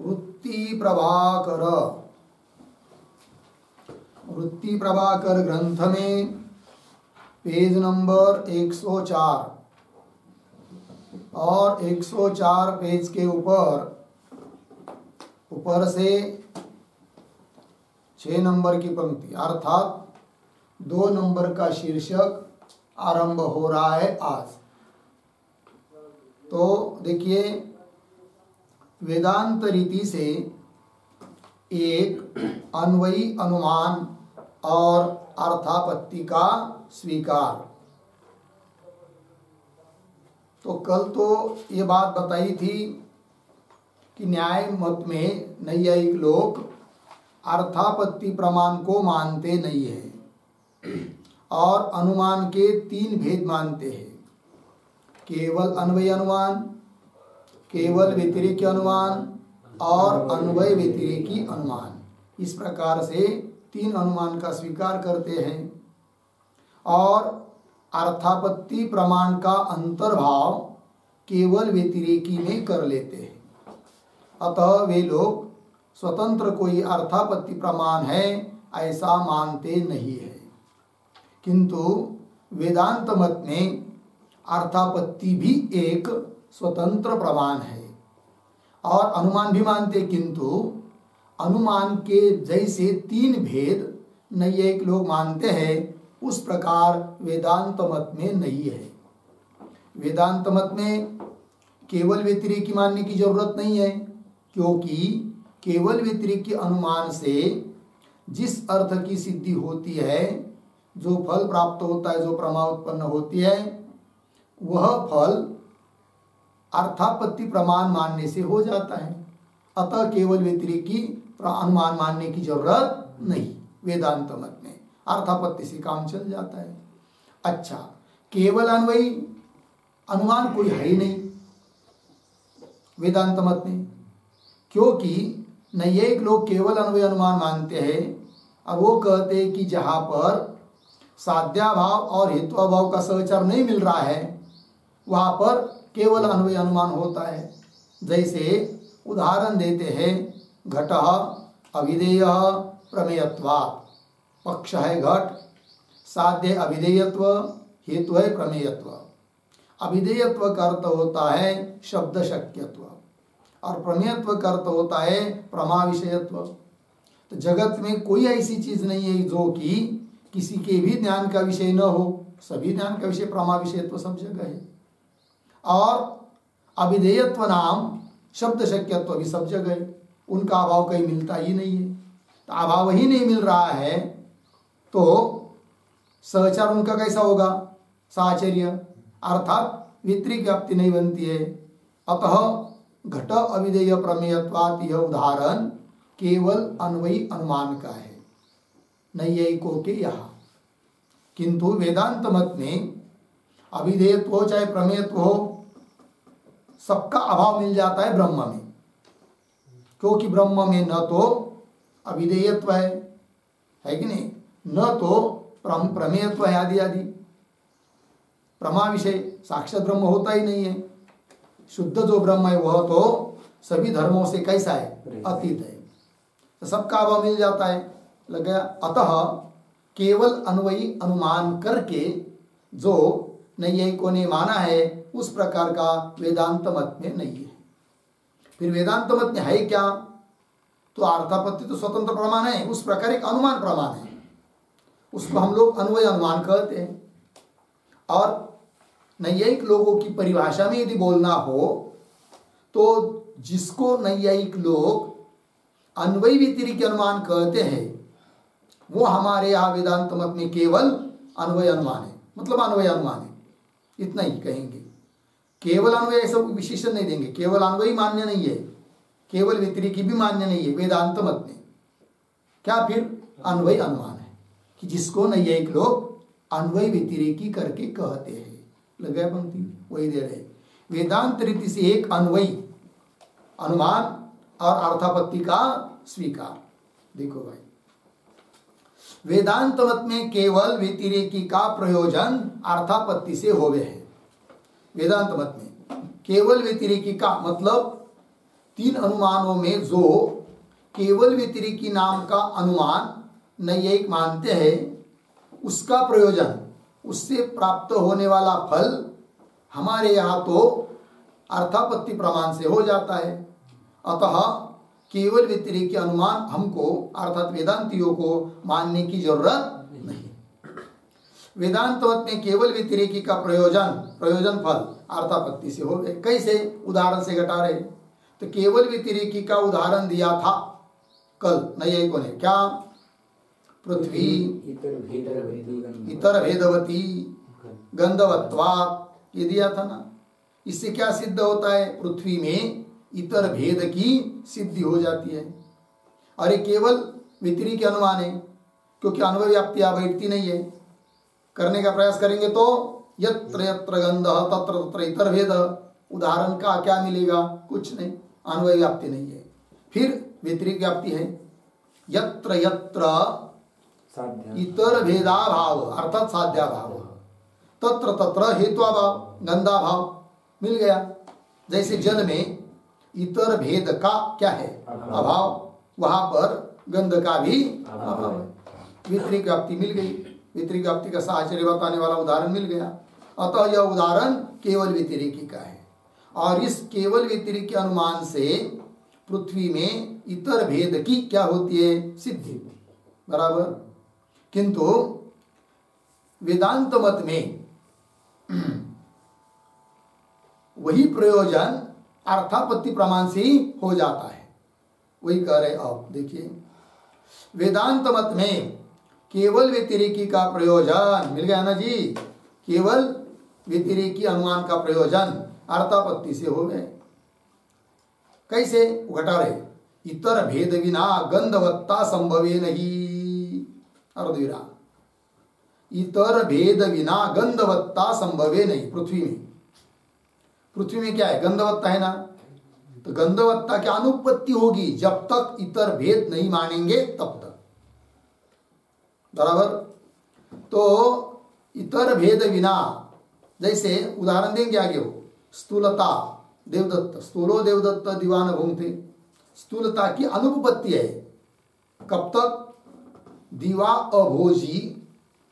वृत्ति प्रभाकर ग्रंथ में पेज नंबर 104 और 104 पेज के ऊपर से 6 नंबर की पंक्ति अर्थात 2 नंबर का शीर्षक आरंभ हो रहा है आज। तो देखिए, वेदांत रीति से एक अन्वयी अनुमान और अर्थापत्ति का स्वीकार। तो कल तो ये बात बताई थी कि न्याय मत में नैयायिक लोग अर्थापत्ति प्रमाण को मानते नहीं है और अनुमान के 3 भेद मानते हैं। केवल अन्वय अनुमान, केवल व्यतिरेकी अनुमान और अन्वय व्यतिरेकी अनुमान। इस प्रकार से 3 अनुमान का स्वीकार करते हैं और अर्थापत्ति प्रमाण का अंतर्भाव केवल व्यतिरेकी में कर लेते हैं। अतः वे लोग स्वतंत्र कोई अर्थापत्ति प्रमाण है ऐसा मानते नहीं है। किंतु वेदांत मत में अर्थापत्ति भी एक स्वतंत्र प्रमाण है और अनुमान भी मानते, किंतु अनुमान के जैसे 3 भेद नैयायिक लोग मानते हैं उस प्रकार वेदांत मत में नहीं है। वेदांत मत में केवल व्यतिरेकी मानने की जरूरत नहीं है, क्योंकि केवल व्यतिरेकी अनुमान से जिस अर्थ की सिद्धि होती है, जो फल प्राप्त होता है, जो प्रमा उत्पन्न होती है, वह फल अर्थापत्ति प्रमाण मानने से हो जाता है। अतः केवल व्यतिरेकी अनुमान मानने की जरूरत नहीं। वेदांत मत में अर्थापत्ति से काम चल जाता है। अच्छा, केवल अन्वयी अनुमान कोई है ही नहीं वेदांत मत में, क्योंकि नैयायिक लोग केवल अन्वय अनुमान मानते हैं और वो कहते हैं कि जहां पर साध्याभाव और हेत्वाभाव का सहचार नहीं मिल रहा है वहां पर केवल अन्वय अनुमान होता है। जैसे उदाहरण देते हैं, घटः अविधेय प्रमेयत्वात्। पक्ष है घट, साध्य अविधेयत्व, हेतु है प्रमेयत्व। अविधेयत्व का अर्थ होता है शब्द शक्यत्व और प्रमेयत्व का अर्थ होता है प्रमा विषयत्व। तो जगत में कोई ऐसी चीज नहीं है जो कि किसी के भी ज्ञान का विषय न हो। सभी ज्ञान का विषय प्रमा विषयत्व सब जगह है और अविधेयत्व नाम शब्द शक्यत्व भी सब जगह है। उनका अभाव कहीं मिलता ही नहीं है। तो अभाव ही नहीं मिल रहा है तो सहचार उनका कैसा होगा? साचर्य, अर्थात व्यतिरिक्त व्याप्ति नहीं बनती है। अतः घट अविधेय प्रमेयत्वात् यह उदाहरण केवल अन्वयी अनुमान का है नैयायिकों के यहाँ। किंतु वेदांत मत में अविधेयत्व हो चाहे प्रमेयत्व हो, सबका अभाव मिल जाता है ब्रह्म में, क्योंकि ब्रह्म में न तो अविधेयत्व है कि नहीं, न तो प्रमेयत्व है आदि आदि। प्रमा विषय साक्षात ब्रह्म होता ही नहीं है। शुद्ध जो ब्रह्म है वह तो सभी धर्मों से कैसा है? अतीत है। तो सबका अभाव मिल जाता है, लग गया। अतः केवल अन्वयी अनुमान करके जो नैयायिकों ने माना है उस प्रकार का वेदांत मत में नहीं है। फिर वेदांत मत में है क्या? तो अर्थापत्ति तो स्वतंत्र प्रमाण है, उस प्रकार एक अनुमान प्रमाण है, उसको हम लोग अन्वय अनुमान कहते हैं। और नैयायिक लोगों की परिभाषा में यदि बोलना हो तो जिसको नैयायिक लोग अन्वय व्यतिरिक्त अनुमान कहते हैं वो हमारे यहाँ वेदांत मत में केवल अन्वय अनुमान है, मतलब अन्वय अनुमान है, इतना ही कहेंगे। केवल अन्वय ऐसा विशेषण नहीं देंगे। केवल अन्वय मान्य नहीं है, केवल व्यतिरिकी भी मान्य नहीं है वेदांत मत में। क्या फिर? अन्वय अनुमान है कि जिसको नैयायिक लोग अन्वय व्यतिरेकी करके कहते हैं। लगा पंक्ति वही दे रहे। वेदांत रीति से एक अन्वयी अनुमान और अर्थापत्ति का स्वीकार। देखो भाई, वेदांत मत में केवल व्यतिरेकी का प्रयोजन अर्थापत्ति से होवे है। वेदांत मत में केवल व्यतिरेकी का मतलब तीन अनुमानों में जो केवल व्यतिरेकी नाम का अनुमान नैयायिक मानते हैं, उसका प्रयोजन, उससे प्राप्त होने वाला फल हमारे यहाँ तो अर्थापत्ति प्रमाण से हो जाता है। अतः केवल व्यतिरेकी अनुमान हमको अर्थात वेदांतियों को मानने की जरूरत नहीं। वेदांत मत में केवल व्यतिरेकी का प्रयोजन फल अर्थापत्ति से हो गए। कैसे? उदाहरण से घटा रहे। तो केवल व्यतिरेकी का उदाहरण दिया था कल नैयायिकों ने, क्या? पृथ्वी इतर भेदवती गंधवत्वात्, ये दिया था ना। इससे क्या सिद्ध होता है? पृथ्वी में इतर भेद की सिद्धि हो जाती है। और ये केवल व्यतिरेकी अनुमान है, क्योंकि अन्वय व्याप्ति यहाँ बैठती नहीं है। करने का प्रयास करेंगे तो यत्र यत्र गंधः तत्र तत्र इतर भेद, उदाहरण का क्या मिलेगा? कुछ नहीं, अन्वय व्याप्ति नहीं है। फिर व्यतिरेक व्याप्ति है, यत्र यत्र इतर भेदाभाव अर्थात साध्याभाव, तत्र तत्र हेत्वाभाव गंधाभाव मिल गया। जैसे जल में इतर भेद का क्या है? अभाव, वहां पर गंध का भी अभाव है। व्यतिरेक व्याप्ति मिल गई। व्यतिरेक व्याप्ति का साहचर्य बताने वाला उदाहरण मिल गया। अतः यह उदाहरण केवल व्यतिरेकी का है। और इस केवल व्यतिरेकी अनुमान से पृथ्वी में इतर भेद की क्या होती है? सिद्धि, बराबर। किंतु वेदांत मत में वही प्रयोजन अर्थापत्ति प्रमाण से ही हो जाता है। वही कह रहे। अब देखिए, वेदांत मत में केवल व्यतिरेकी का प्रयोजन मिल गया ना जी। केवल व्यतिरेकी अनुमान का प्रयोजन अर्थापत्ति से हो गए। कैसे? घटा रहे, इतर भेद विना गंधवत्ता संभवे नहीं। अर्धविराम, इतर भेद विना गंधवत्ता संभवे नहीं। पृथ्वी में क्या है? गंधवत्ता है ना। तो गंधवत्ता की अनुपत्ति होगी जब तक इतर भेद नहीं मानेंगे, तब तक, बराबर। तो इतर भेद बिना, जैसे उदाहरण देंगे आगे, हो स्थूलता देवदत्त, स्थूलो देवदत्त दीवान घूमते, स्थूलता की अनुपत्ति है कब तक? दीवा अभोजी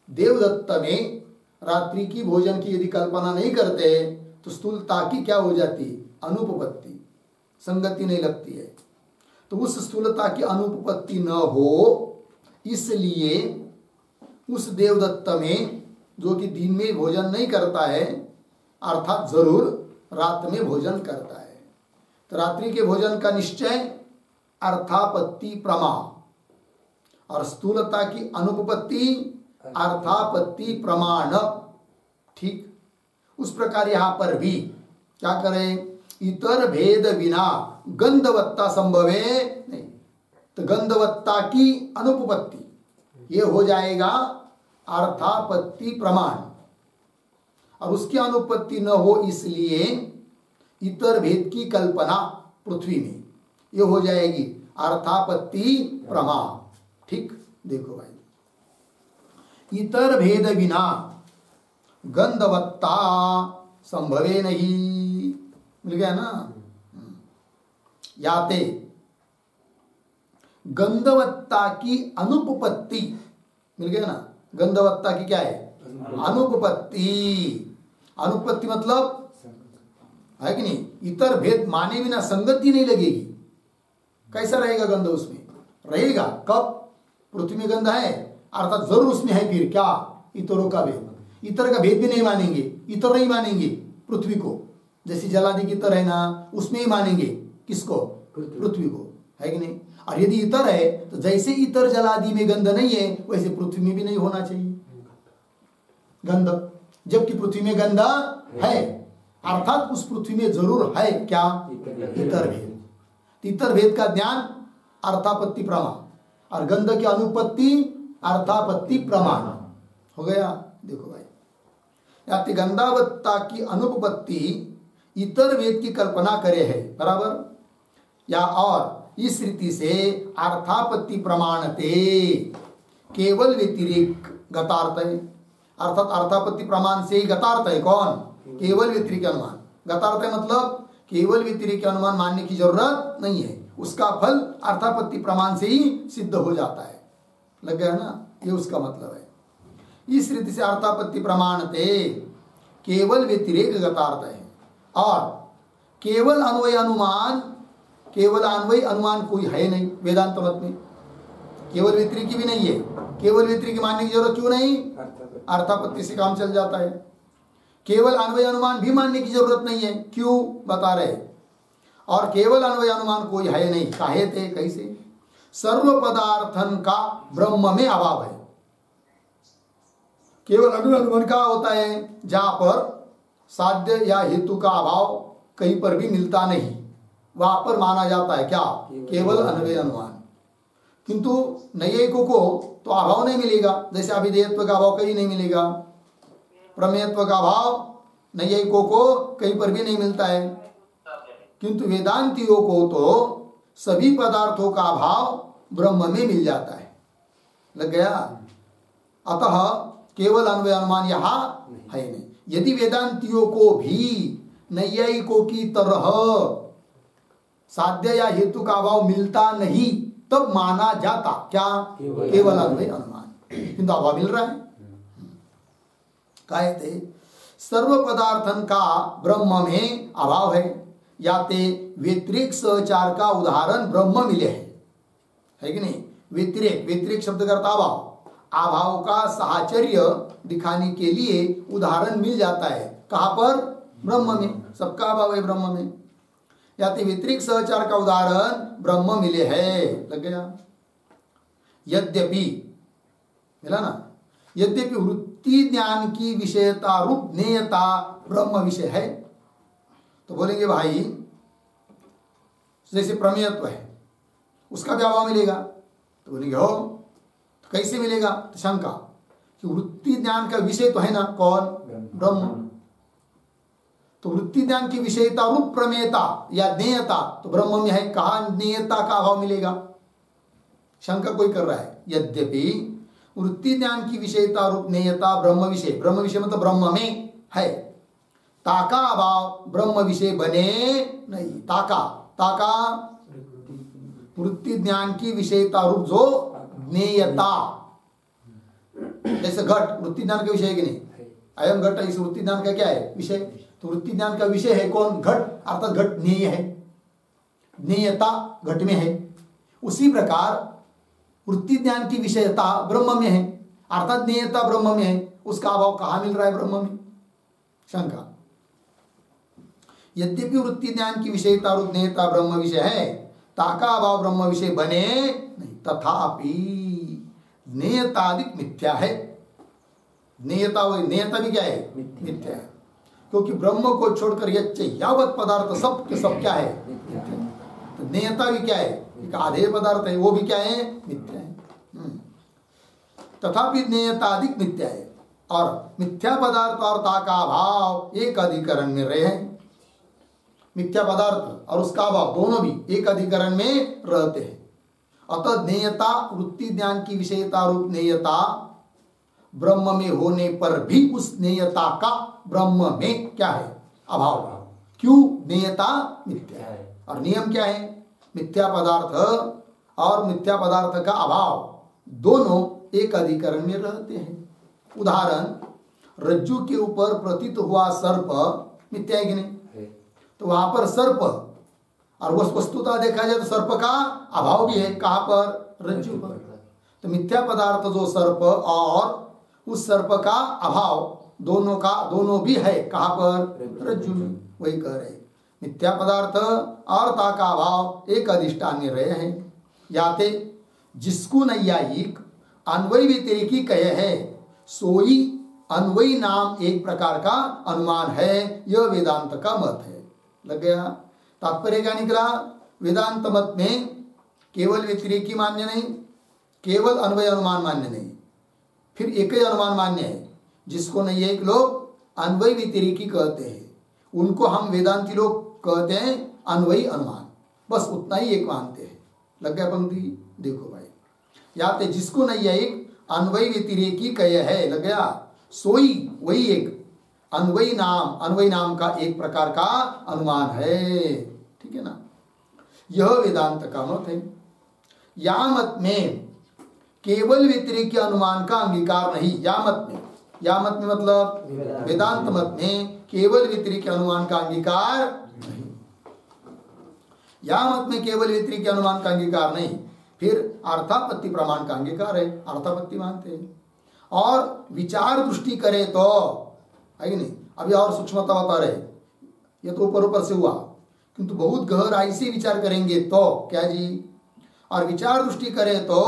देवदत्त में रात्रि की भोजन की यदि कल्पना नहीं करते तो स्थूलता की क्या हो जाती? अनुपपत्ति, संगति नहीं लगती है। तो उस स्थूलता की अनुपपत्ति न हो, इसलिए उस देवदत्त में जो कि दिन में भोजन नहीं करता है, अर्थात जरूर रात में भोजन करता है, तो रात्रि के भोजन का निश्चय अर्थापत्ति प्रमा, और स्थूलता की अनुपपत्ति अर्थापत्ति प्रमाण। ठीक उस प्रकार यहां पर भी क्या करें? इतर भेद बिना गंधवत्ता संभवे नहीं। तो गंधवत्ता की अनुपपत्ति ये हो जाएगा अर्थापत्ति प्रमाण, और उसकी अनुपत्ति न हो इसलिए इतर भेद की कल्पना पृथ्वी में ये हो जाएगी अर्थापत्ति प्रमा। ठीक, देखो भाई, इतर भेद बिना गंधवत्ता संभवे नहीं। मिल गया ना। याते गंधवत्ता की अनुपपत्ति, मिल गया ना। गंधवत्ता की क्या है? अनुपपत्ति। अनुपपत्ति मतलब है कि नहीं? इतर भेद माने बिना संगति नहीं लगेगी। कैसा रहेगा गंध? उसमें रहेगा कब? पृथ्वी में गंध है, अर्थात जरूर उसमें है फिर क्या? इतरों का भेद। इतर का भेद भी नहीं मानेंगे, इतर नहीं मानेंगे पृथ्वी को। जैसे जलादि की इतर है ना, उसमें ही मानेंगे किसको? पृथ्वी को, है कि नहीं? और यदि इतर है तो जैसे इतर जलादि में गंध नहीं है, वैसे पृथ्वी में भी नहीं होना चाहिए गंध, जबकि पृथ्वी में गंध है, अर्थात उस पृथ्वी में जरूर है क्या? इतर भेद। इतर भेद का ज्ञान अर्थापत्ति प्रमाण, और गंध की अनुपत्ति अर्थापत्ति प्रमाण हो गया। देखो भाई, याति गंधावत्ता की अनुपपत्ति इतर भेद की कल्पना करे है, बराबर। या और इस रीति से अर्थापत्ति प्रमाणते केवल व्यतिरेक गतार्थ है, अर्थात अर्थापत्ति प्रमाण से ही गतार्थ है कौन? केवल व्यतिरेक अनुमान। गतार्थ है मतलब केवल व्यतिरेक अनुमान मानने की जरूरत नहीं है, उसका फल अर्थापत्ति प्रमाण से ही सिद्ध हो जाता है। लग गया ना, ये उसका मतलब है। इस रीति से अर्थापत्ति प्रमाणते केवल व्यतिरेक गतार्थ है। और केवल अन्वय अनुमान, केवल अन्वय अनुमान कोई है नहीं वेदांत मत में, केवल व्यतिरेकी भी नहीं है। केवल व्यतिरेकी मानने की जरूरत क्यों नहीं? अर्थापत्ति से काम चल जाता है। केवल अन्वय अनुमान भी मानने की जरूरत नहीं है, क्यों बता रहे? और केवल अन्वय अनुमान कोई है नहीं, काहे थे, कैसे? सर्व पदार्थन का ब्रह्म में अभाव है। केवल अन्वय अनुमान का होता है जहां पर साध्य या हेतु का अभाव कहीं पर भी मिलता नहीं, वहां पर माना जाता है क्या? केवल अन्वय अनुमान। किंतु नैयायिकों को तो अभाव नहीं मिलेगा, जैसे अभिधेयत्व का अभाव कहीं नहीं मिलेगा, प्रमेयत्व का अभाव नैयायिकों को कहीं पर भी नहीं मिलता है। किंतु वेदांतियों को तो सभी पदार्थों का अभाव ब्रह्म में मिल जाता है। लग गया? अतः केवल अन्वय अनुमान यहाँ है नहीं। यदि वेदांतियों को भी नैयायिकों की तरह साध्य या हेतु का अभाव मिलता नहीं, तब माना जाता क्या? केवल अन्वय अनुमान। किंतु अभाव मिल रहा है। कहते सर्व पदार्थन का ब्रह्म में अभाव है, या ते व्यतिरेक सहचार का उदाहरण ब्रह्म मिले है कि नहीं? व्यतिरेक, व्यतिरेक शब्द करता अभाव, अभाव का साहचर्य दिखाने के लिए उदाहरण मिल जाता है। कहां पर? ब्रह्म में। सबका अभाव है ब्रह्म में, या ते व्यतिरेक सहचार का उदाहरण ब्रह्म मिले है। लग गया? यद्यपि, मिला ना? यद्यपि वृत्ति ज्ञान की विषयता रूप ज्ञेयता ब्रह्म विषय है। तो बोलेंगे भाई जैसे प्रमेयत्व है, उसका भी अभाव मिलेगा। तो बोलेंगे हो, तो कैसे मिलेगा? तो शंका कि वृत्ति ज्ञान का विषय तो है ना, कौन? ब्रह्म। तो वृत्ति ज्ञान की विषयता रूप प्रमेयता या ज्ञेयता तो ब्रह्म में है, कहां ज्ञेयता का अभाव मिलेगा? शंका कोई कर रहा है। यद्यपि वृत्ति ज्ञान की विषयता रूप ज्ञेयता ब्रह्म विषय, ब्रह्म विषय मतलब ब्रह्म में है, ताका अभाव ब्रह्म विषय बने नहीं। ताका, ताका वृत्ति ज्ञान की विषयता रूप जो ज्ञेयता, जैसे घट वृत्ति ज्ञान का विषय है कि नहीं? अयम घट, इस वृत्ति ज्ञान का क्या है? विषय। तो वृत्ति ज्ञान का विषय है कौन? घट, अर्थात घट ज्ञेय है, ज्ञेयता घट में है। उसी प्रकार वृत्ति ज्ञान की विषयता ब्रह्म में है, अर्थात ज्ञेयता ब्रह्म में है, उसका अभाव कहां मिल रहा है? ब्रह्म में। शंका। यद्यपि वृत्ति ज्ञान की विषयता रूप ज्ञेयता ब्रह्म विषय है, ताका अभाव ब्रह्म विषय बने नहीं, तथापि ज्ञेयतादिक मिथ्या है। ज्ञेयता, वही ज्ञेयता भी क्या है? मिथ्या है। क्योंकि ब्रह्म को छोड़कर यच्च यावत पदार्थ सब के सब क्या है? तो ज्ञेयता भी क्या है? एक आधेय पदार्थ है, वो भी क्या है? मिथ्या है। तथापि ज्ञेयतादिक मिथ्या है। और मिथ्या पदार्थ और ता का अभाव एक अधिकरण में रहे हैं। मिथ्या पदार्थ और उसका अभाव दोनों भी एक अधिकरण में रहते हैं। अतः ज्ञेयता, वृत्ति ज्ञान की विषयता रूप ज्ञेयता ब्रह्म में होने पर भी उस ज्ञेयता का ब्रह्म में क्या है? अभाव। क्यों? ज्ञेयता मिथ्या है। और नियम क्या है? मिथ्या पदार्थ और मिथ्या पदार्थ का अभाव दोनों एक अधिकरण में रहते हैं। उदाहरण, रज्जु के ऊपर प्रतीत हुआ सर्प मिथ्या है कि नहीं? तो वहां पर सर्प, और वह वस्तुतः देखा जाए तो सर्प का अभाव भी है। कहां पर? रज्जु पर। तो मिथ्या पदार्थ जो सर्प और उस सर्प का अभाव दोनों भी है। कहां पर? रज्जु में। वही कह रहे, मिथ्या पदार्थ और ता का अभाव एक अधिष्ठान में रहे हैं। याते जिसको नैयायिक अन्वय व्यतिरेकी कहे है, सोई अन्वयी नाम एक प्रकार का अनुमान है। यह वेदांत का मत है। लग गया? तात्पर्य क्या निकला? वेदांत मत में केवल व्यतिरेकी मान्य नहीं, केवल अन्वय अनुमान मान्य नहीं, फिर एक ही अनुमान मान्य है, जिसको नैयायिक लोग अन्वय व्यतिरेकी कहते हैं। उनको हम वेदांती लोग कहते हैं अन्वयी अनुमान। बस उतना ही एक मानते हैं। लग गया पंक्ति? देखो भाई, या तो जिसको नैयायिक अन्वय व्यतिरेकी कहे है, लग गया, सोई वही एक अन्वयी नाम का एक प्रकार का अनुमान है। ठीक है ना, यह वेदांत का मत है। या मत में केवल व्यतिरिक्त अनुमान का अंगीकार नहीं। या मत में मतलब वेदांत मत में केवल व्यतिरिक्त अनुमान का अंगीकार नहीं। या मत में केवल व्यतिरिक्त अनुमान का अंगीकार नहीं, फिर अर्थापत्ति प्रमाण का अंगीकार है, अर्थापत्ति मानते हैं। और विचार दृष्टि करे तो है कि नहीं, अभी और सूक्ष्मता बता रहे, ये तो ऊपर से हुआ, किंतु बहुत गहराई से विचार करेंगे तो क्या जी, और विचार दृष्टि करे तो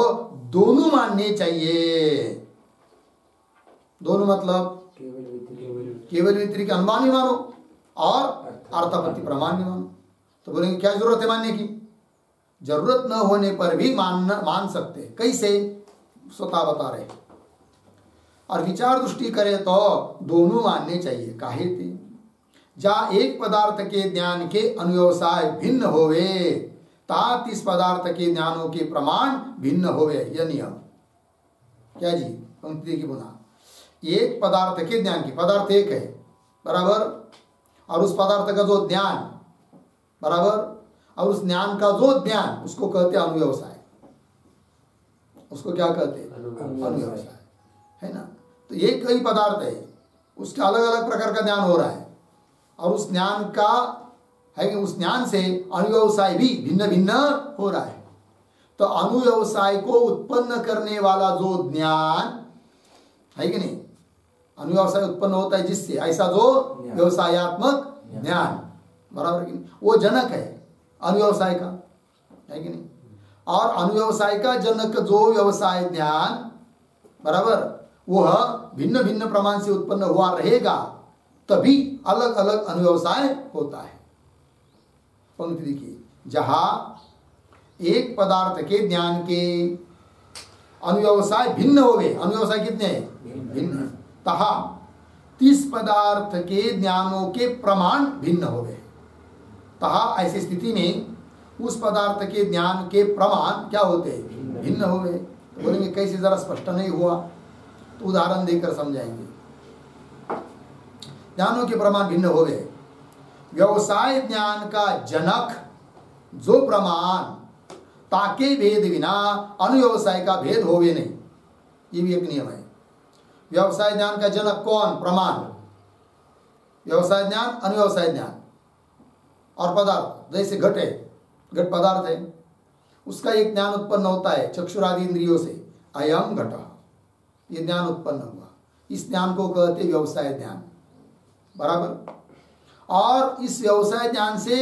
दोनों मानने चाहिए। दोनों मतलब केवल व्यतिरिक्त अनुमान भी मानो और अर्थापत्ति प्रमाण भी मानो। तो बोलेंगे क्या जरूरत है मानने की? जरूरत न होने पर भी मान सकते। कैसे? स्वतः बता रहे। और विचार दृष्टि करे तो दोनों मानने चाहिए। काहे थे? जहाँ एक पदार्थ के ज्ञान के अनुव्यवसाय भिन्न होवे, तात इस पदार्थ के ज्ञानों के प्रमाण भिन्न होवे। यह नियम क्या जी? पंक्ति की पुनः, एक पदार्थ के ज्ञान की, पदार्थ एक है बराबर, और उस पदार्थ का जो ज्ञान बराबर, और उस ज्ञान का जो ज्ञान, उसको कहते हैं अनुव्यवसाय। उसको क्या कहते हैं? अनुव्यवसाय, है ना। तो एक ही पदार्थ है, उसका अलग अलग प्रकार का ज्ञान हो रहा है, और उस ज्ञान का है कि उस ज्ञान से अनुव्यवसाय भी भिन्न भिन्न हो रहा है। तो अनुव्यवसाय को उत्पन्न करने वाला जो ज्ञान है कि नहीं, अनुव्यवसाय उत्पन्न होता है जिससे, ऐसा जो व्यवसायत्मक ज्ञान बराबर कि नहीं, वो जनक है अनुव्यवसाय का, है कि नहीं। और अनुव्यवसाय का जनक जो व्यवसाय ज्ञान बराबर, वह भिन्न भिन्न प्रमाण से उत्पन्न हुआ रहेगा, तभी अलग अलग अनुव्यवसाय होता है। पंक्ति देखिए, जहां एक पदार्थ के ज्ञान के अनुव्यवसाय भिन्न होवे, अनुव्यवसाय कितने हैं? भिन्न। तहा तीस पदार्थ के ज्ञानों के प्रमाण भिन्न होवे। तहा ऐसी स्थिति में उस पदार्थ के ज्ञान के प्रमाण क्या होते हैं? भिन्न होवे। तो बोलेंगे कैसे, जरा स्पष्ट नहीं हुआ, तो उदाहरण देकर समझाएंगे। ज्ञानों के प्रमाण भिन्न होवे। व्यवसाय ज्ञान का जनक जो प्रमाण, ताके भेद बिना अनुव्यवसाय का भेद होवे नहीं। ये भी एक नियम है। व्यवसाय ज्ञान का जनक कौन? प्रमाण। व्यवसाय ज्ञान, अनुव्यवसाय ज्ञान। और पदार्थ, जैसे घट है, घट पदार्थ है, उसका एक ज्ञान उत्पन्न होता है चक्षुरादि इंद्रियों से, अयम घट, ये ज्ञान उत्पन्न हुआ। इस ज्ञान को कहते व्यवसाय ज्ञान बराबर। और इस व्यवसाय ज्ञान से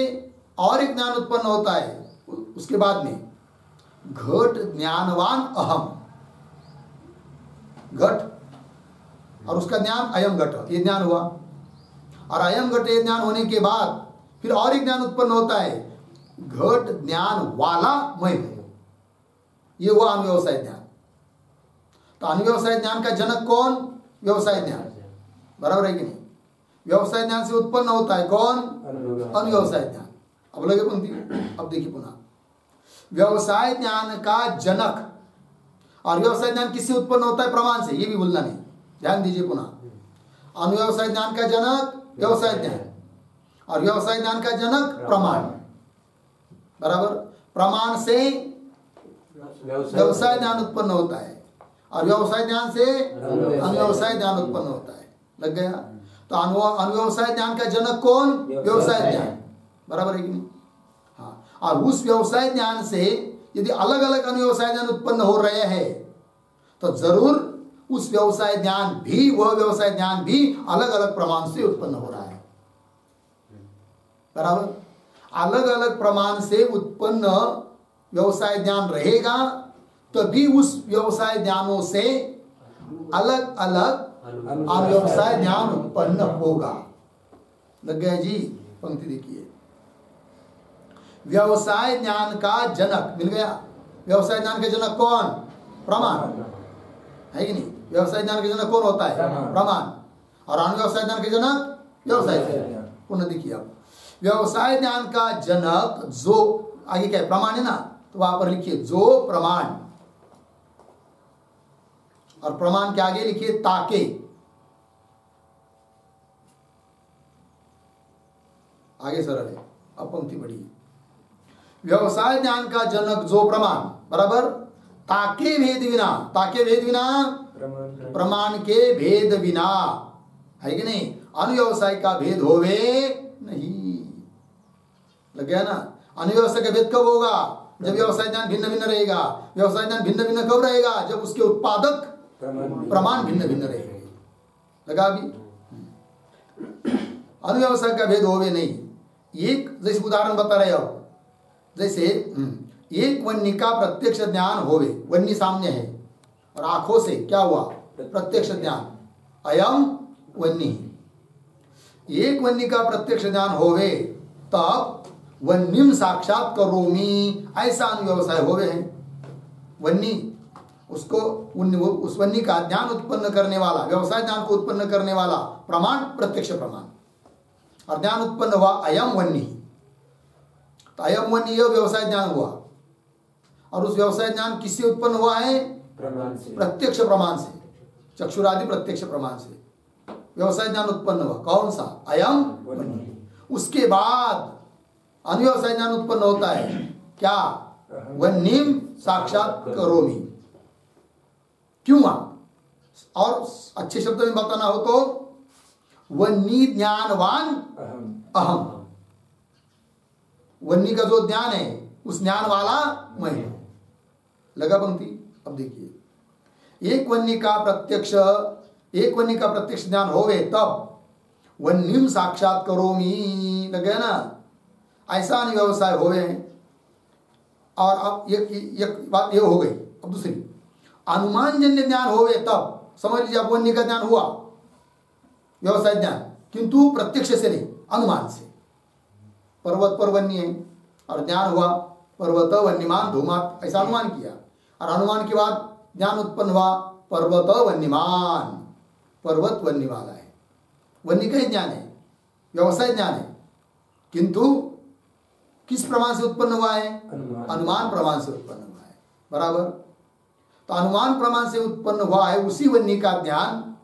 और एक ज्ञान उत्पन्न होता है उसके बाद में, घट ज्ञानवान अहम, घट और उसका ज्ञान अयम घट, ये ज्ञान हुआ। और अयम घट ये ज्ञान होने के बाद फिर और एक ज्ञान उत्पन्न होता है, घट ज्ञान वाला मैं हूं, ये हुआ अनुव्यवसाय ज्ञान। तो अनुव्यवसाय ज्ञान का जनक कौन? व्यवसाय ज्ञान बराबर है कि नहीं। व्यवसाय ज्ञान से उत्पन्न होता है कौन? अनुव्यवसाय ज्ञान। अब लगे पंक्ति, अब देखिए पुनः, व्यवसाय ज्ञान का जनक, और व्यवसाय ज्ञान किससे उत्पन्न होता है? प्रमाण से, ये भी भूलना नहीं, ध्यान दीजिए पुनः। अनुव्यवसाय ज्ञान का जनक व्यवसाय ज्ञान, और व्यवसाय ज्ञान का जनक प्रमाण बराबर। प्रमाण से व्यवसाय ज्ञान उत्पन्न होता है, और व्यवसाय ज्ञान से अनुव्यवसाय ज्ञान उत्पन्न होता है। लग गया? तो अनुव्यवसाय ज्ञान का जनक कौन? व्यवसाय ज्ञान बराबर है कि नहीं। हाँ, और उस व्यवसाय ज्ञान से यदि अलग अलग अनुव्यवसाय ज्ञान उत्पन्न हो रहे हैं, तो जरूर उस व्यवसाय ज्ञान भी, वह व्यवसाय ज्ञान भी अलग अलग प्रमाण से उत्पन्न हो रहा है बराबर। अलग अलग प्रमाण से उत्पन्न व्यवसाय ज्ञान रहेगा, तभी उस व्यवसाय ज्ञानों से अलग अलग अनुव्यवसाय ज्ञान उत्पन्न होगा। लग गया जी? पंक्ति देखिए, व्यवसाय ज्ञान का जनक मिल गया। व्यवसाय ज्ञान का जनक कौन? प्रमाण है कि नहीं। व्यवसाय ज्ञान का जनक कौन होता है? प्रमाण। और अनुव्यवसाय ज्ञान का जनक व्यवसाय ज्ञान। पुनः देखिए, अब व्यवसाय ज्ञान का जनक जो, आगे क्या है? प्रमाण है ना, तो वहां पर लिखिए जो प्रमाण, और प्रमाण के आगे लिखिए ताके। आगे सरल है, अब पंक्ति पढ़िए। व्यवसाय ज्ञान का जनक जो प्रमाण, बराबर, ताके भेद विना, ताके भेद विना, प्रमाण के भेद विना, है कि नहीं, अनुव्यवसाय का भेद होवे नहीं। लग गया ना। अनुव्यवसाय का भेद कब होगा? जब व्यवसाय ज्ञान भिन्न भिन्न रहेगा। व्यवसाय ज्ञान भिन्न भिन्न कब रहेगा? जब उसके उत्पादक प्रमाण भिन्न भिन्न रहेंगे। लगा अभी? अनुव्यवसाय का भेद होवे नहीं। एक जैसे उदाहरण बता रहे हो, जैसे एक वन्य का प्रत्यक्ष ज्ञान होवे, वन्य सामने है और आंखों से क्या हुआ? प्रत्यक्ष ज्ञान, अयम वन्य। एक वन्य का प्रत्यक्ष ज्ञान होवे तब वन्यम साक्षात करोमि, ऐसा अनुव्यवसाय होवे है। वन्य उसको उस वन्य का ज्ञान उत्पन्न करने वाला, व्यवसाय ज्ञान को उत्पन्न करने वाला प्रमाण प्रत्यक्ष प्रमाण, और ज्ञान उत्पन्न हुआ अयम वन्य। तो अयम वन्य यह व्यवसाय ज्ञान हुआ, और उस व्यवसाय ज्ञान किससे उत्पन्न हुआ है? प्रत्यक्ष प्रमाण से, चक्षुरादि प्रत्यक्ष प्रमाण से व्यवसाय ज्ञान उत्पन्न हुआ। कौन सा? अयम वन्य। उसके बाद अनुव्यवसाय ज्ञान उत्पन्न होता है क्या? वन्यम साक्षात करोमि। क्यों? और अच्छे शब्द में बताना हो तो वन्य ज्ञानवान अहम। वन्य का जो ज्ञान है उस ज्ञान वाला मैं हूं। लगा पंक्ति? अब देखिए, एक वन्य का प्रत्यक्ष ज्ञान होवे तब वन्यम साक्षात करोमि। लग गया ना? ऐसा अनुव्यवसाय होवे। और अब एक बात ये हो गई। अब दूसरी, अनुमान जन्य ज्ञान होवे तब, समझ लीजिए अब वन्य का ज्ञान हुआ, व्यवसाय ज्ञान, किंतु प्रत्यक्ष से नहीं, अनुमान से। पर्वत पर वन्य है और ज्ञान हुआ पर्वत वन्यमान धूमात, ऐसा अनुमान किया, और अनुमान के बाद ज्ञान उत्पन्न हुआ पर्वत वन्यमान, पर्वत वन्य वाला है। वन्य का ही ज्ञान है, व्यवसाय ज्ञान है, किंतु किस प्रमाण से उत्पन्न हुआ है? अनुमान प्रमाण से उत्पन्न हुआ है। बराबर? तो अनुमान प्रमाण से उत्पन्न हुआ है उसी वन्य का ज्ञान,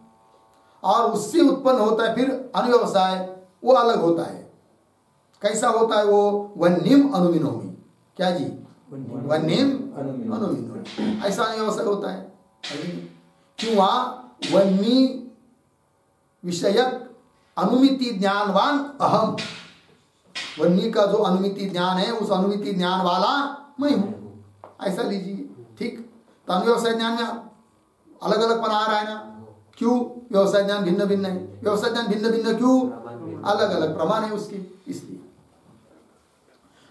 और उससे उत्पन्न होता है फिर अनुव्यवसाय, वो अलग होता है। कैसा होता है वो? वन्यम अनुमिनोमि। क्या जी? वन्यम अनुमिनोमि, ऐसा अनुव्यवसाय होता है। क्यों? वहां वन्य विषयक अनुमिति ज्ञानवान अहम। वन्य का जो अनुमिति ज्ञान है उस अनुमिति ज्ञान वाला मैं हूं, ऐसा लीजिए। ठीक? तो अनुव्यवसाय ज्ञान में अलग अलग पन आ रहा है ना? क्यों? व्यवसाय ज्ञान भिन्न भिन्न है। व्यवसाय ज्ञान भिन्न भिन्न क्यों? अलग अलग प्रमाण है उसके, इसलिए।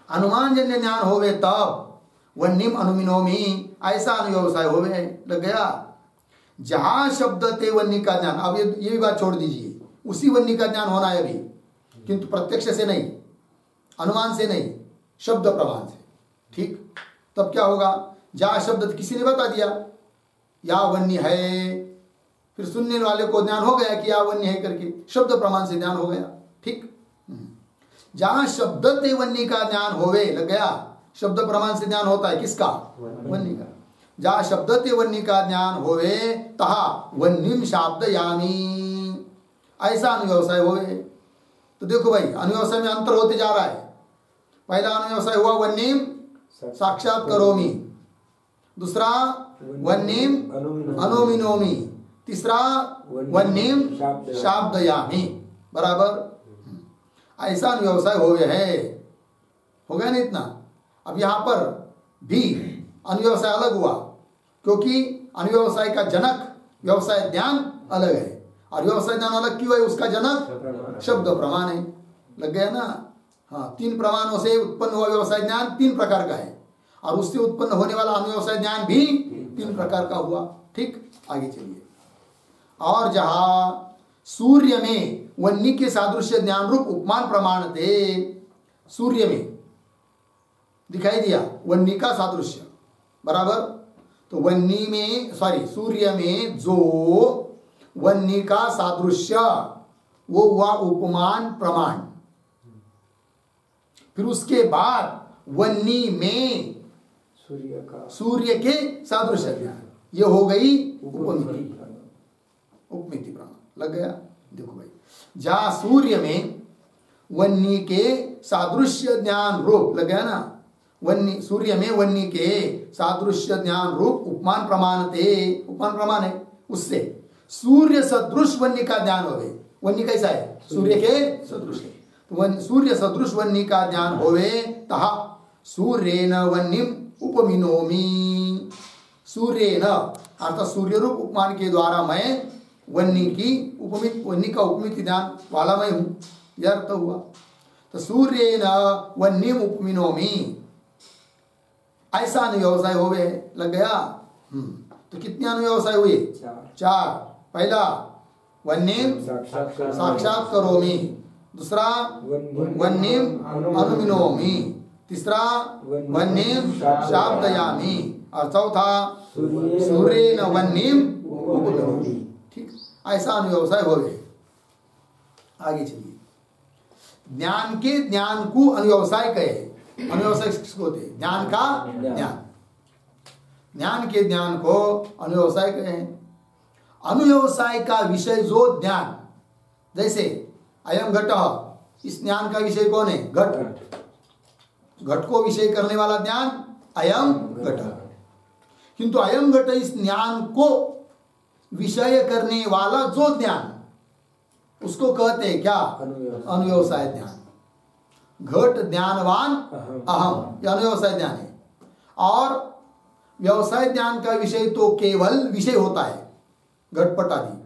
अनुमान जन्य ज्ञान होवे तब वन्यम अनुमिनोमि, ऐसा अनुव्यवसाय होवे। लग गया? जहां शब्द ते वन्य का ज्ञान, अब ये भी बात छोड़ दीजिए, उसी वन्य का ज्ञान होना है अभी, किंतु प्रत्यक्ष से नहीं, अनुमान से नहीं, शब्द प्रमाण से। ठीक? तब क्या होगा? जहां शब्द किसी ने बता दिया या वन्य है, फिर सुनने वाले को ज्ञान हो गया कि या वन्य है करके, शब्द प्रमाण से ज्ञान हो गया। ठीक? जहां शब्द ते वन्य का ज्ञान होवे, लग गया? शब्द प्रमाण से ज्ञान होता है किसका? वन्य का। जहां शब्द ते वन्य का ज्ञान होवे तहा वन्यम शाब्दयामि, ऐसा अनुव्यवसाय होवे। तो देखो भाई, अनुव्यवसाय में अंतर होते जा रहा है। पहला अनुव्यवसाय हुआ वन्यम साक्षात करोमि, दूसरा वन्यम अनुमिनोमि, तीसरा वन्यम शाब्दयामि। बराबर? ऐसा अनुव्यवसाय हो गया है। हो गया ना इतना? अब यहां पर भी अनुव्यवसाय अलग हुआ, क्योंकि अनुव्यवसाय का जनक व्यवसाय ज्ञान अलग है, और व्यवसाय ज्ञान अलग क्यों है? उसका जनक शब्द प्रमाण है। लग गया ना? हाँ, तीन प्रमाणों से उत्पन्न हुआ व्यवसाय ज्ञान तीन प्रकार का है, और उससे उत्पन्न होने वाला अनुव्यवसाय ज्ञान भी तीन प्रकार का हुआ। ठीक? आगे चलिए। और जहां सूर्य में वन्य के सादृश्य ज्ञान रूप उपमान प्रमाण थे, सूर्य में दिखाई दिया वन्य का सादृश्य। बराबर? तो वन्य में, सूर्य में जो वन्य का सादृश्य, वो हुआ उपमान प्रमाण। फिर उसके बाद वन्य में सूर्य के सादृश्य ज्ञान, ये हो गई उपमिति प्रमाण। लग गया? देखो भाई, जहां सूर्य में वन्नी के सादृश्य ज्ञान रूप, लग गया ना, वन्नी सूर्य में वन्नी के सादृश्य ज्ञान रूप उपमान प्रमाण थे, उपमान प्रमाण है, उससे सूर्य सदृश वन्नी का ज्ञान होवे। वन्नी कैसा है? सूर्य के सदृश है। तो सूर्य सदृश वन्नी का ज्ञान होवे तहा सूर्येन वन्निम उपमिनोमि। सूर्येन अर्थात सूर्य रूप उपमान के द्वारा मैं वन्नी की उपमित, वन्नी का उपमित ज्ञान वाला मैं हूं, यह अर्थ हुआ। तो सूर्येन वन्निम उपमिनोमि, ऐसा अनुव्यवसाय होवे, लग गया। तो कितने अनुव्यवसाय हुए? चार। पहला वन्निम साक्षात करोमि, दूसरा वन्निम अनुमिनोमि, तीसरा वन्निम शाब्दयामि, और चौथा सूर्येन वन्निम उपमिनोमि। ठीक, ऐसा अनुव्यवसाय होवे। आगे चलिए। ज्ञान के ज्ञान को अनुव्यवसाय कहे। अनुव्यवसाय किसको होते? ज्ञान का ज्ञान, ज्ञान के ज्ञान को अनुव्यवसाय कहे। अनुव्यवसाय का विषय जो ज्ञान, जैसे अयम घट, इस ज्ञान का विषय कौन है? घट। घट को विषय करने वाला ज्ञान अयम घट, किंतु अयम घट इस ज्ञान को विषय करने वाला जो ज्ञान, उसको कहते हैं क्या? अनुव्यवसाय ज्ञान। घट ज्ञानवान अहम, यह अनुव्यवसाय ज्ञान है। और व्यवसाय ज्ञान का विषय तो केवल विषय होता है, घटपट आदि,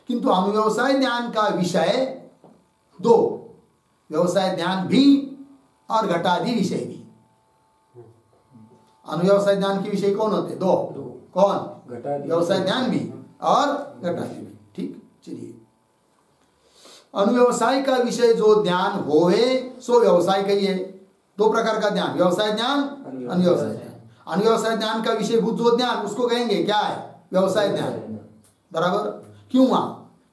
किंतु अनुव्यवसाय ज्ञान का विषय दो, व्यवसाय ज्ञान भी और घटादि विषय भी। अनुव्यवसाय ज्ञान के विषय कौन होते? दो। कौन? व्यवसाय ज्ञान भी और घटादि भी। ठीक, चलिए। अनुव्यवसाय का विषय जो ज्ञान होवे सो व्यवसाय कहिए। दो प्रकार का ज्ञान, व्यवसाय ज्ञान, अनुव्यवसाय ज्ञान। अनुव्यवसाय ज्ञान का विषयभूत जो ज्ञान, उसको कहेंगे क्या है? व्यवसाय ज्ञान। बराबर। क्यों?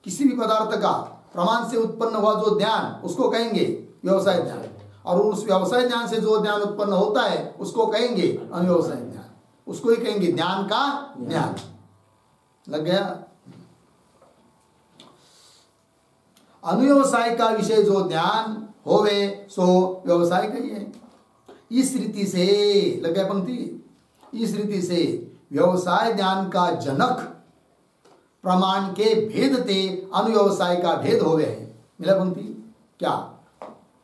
किसी भी पदार्थ का प्रमाण से उत्पन्न हुआ जो ज्ञान, उसको कहेंगे व्यवसाय ज्ञान, और उस व्यवसाय ज्ञान से जो ज्ञान उत्पन्न होता है उसको कहेंगे अनुव्यवसाय ज्ञान। उसको ही कहेंगे ज्ञान का ज्ञान। लग गया? अनुव्यवसाय का विषय जो ज्ञान होवे सो व्यवसाय कहिए। इस रीति से, लग गया पंक्ति, इस रीति से व्यवसाय ज्ञान का जनक प्रमाण के भेद ते अनुव्यवसाय का भेद होवे है। मिला पंक्ति? क्या?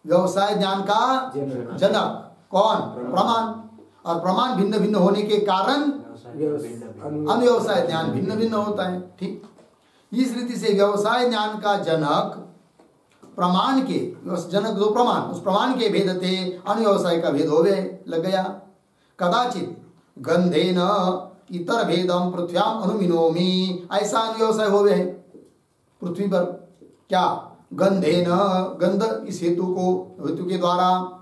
व्यवसाय ज्ञान का जनक कौन? प्रमाण। और प्रमाण भिन्न भिन्न होने के कारण अनुव्यवसाय ज्ञान भिन्न भिन्न होता है। ठीक, इस रीति से व्यवसाय ज्ञान का जनक प्रमाण के, जनक जो प्रमाण, उस प्रमाण के भेद थे अनुव्यवसाय का भेद होवे। लग गया? कदाचित गंधेन इतर भेदम पृथ्व्याम अनुमिनोमि, ऐसा अनुव्यवसाय होवे है पृथ्वी पर। क्या? गंधेन, गंध इस हेतु को, हेतु के द्वारा,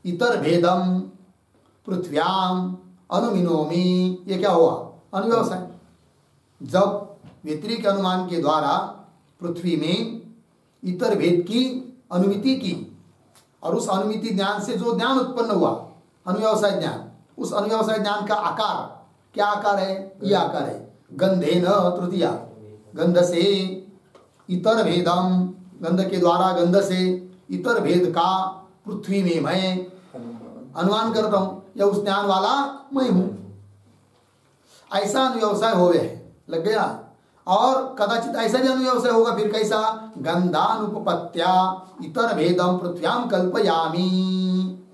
इतर भेदम पृथ्व्याम अनुमिनोमि, ये क्या हुआ? अनुव्यवसाय। जब व्यतिरिक्त अनुमान के द्वारा पृथ्वी में इतर भेद की अनुमिति की, और उस अनुमिति ज्ञान से जो ज्ञान उत्पन्न हुआ अनुव्यवसाय ज्ञान, उस अनुव्यवसाय ज्ञान का आकार क्या आकार है? यह आकार है। गंधेन, तृतीया, गंध से, इतर भेदम, गंध के द्वारा, गंध से इतर भेद का पृथ्वी में मैं अनुमान करता हूं, या उस ज्ञान वाला मैं हूं। ऐसा अनुव्यवसाय होवे है। लग गया? और कदाचित ऐसा भी अनुव्यवसाय होगा फिर कैसा? गंधानुपपत्त्या इतर भेदम पृथ्व्याम कल्पयामि।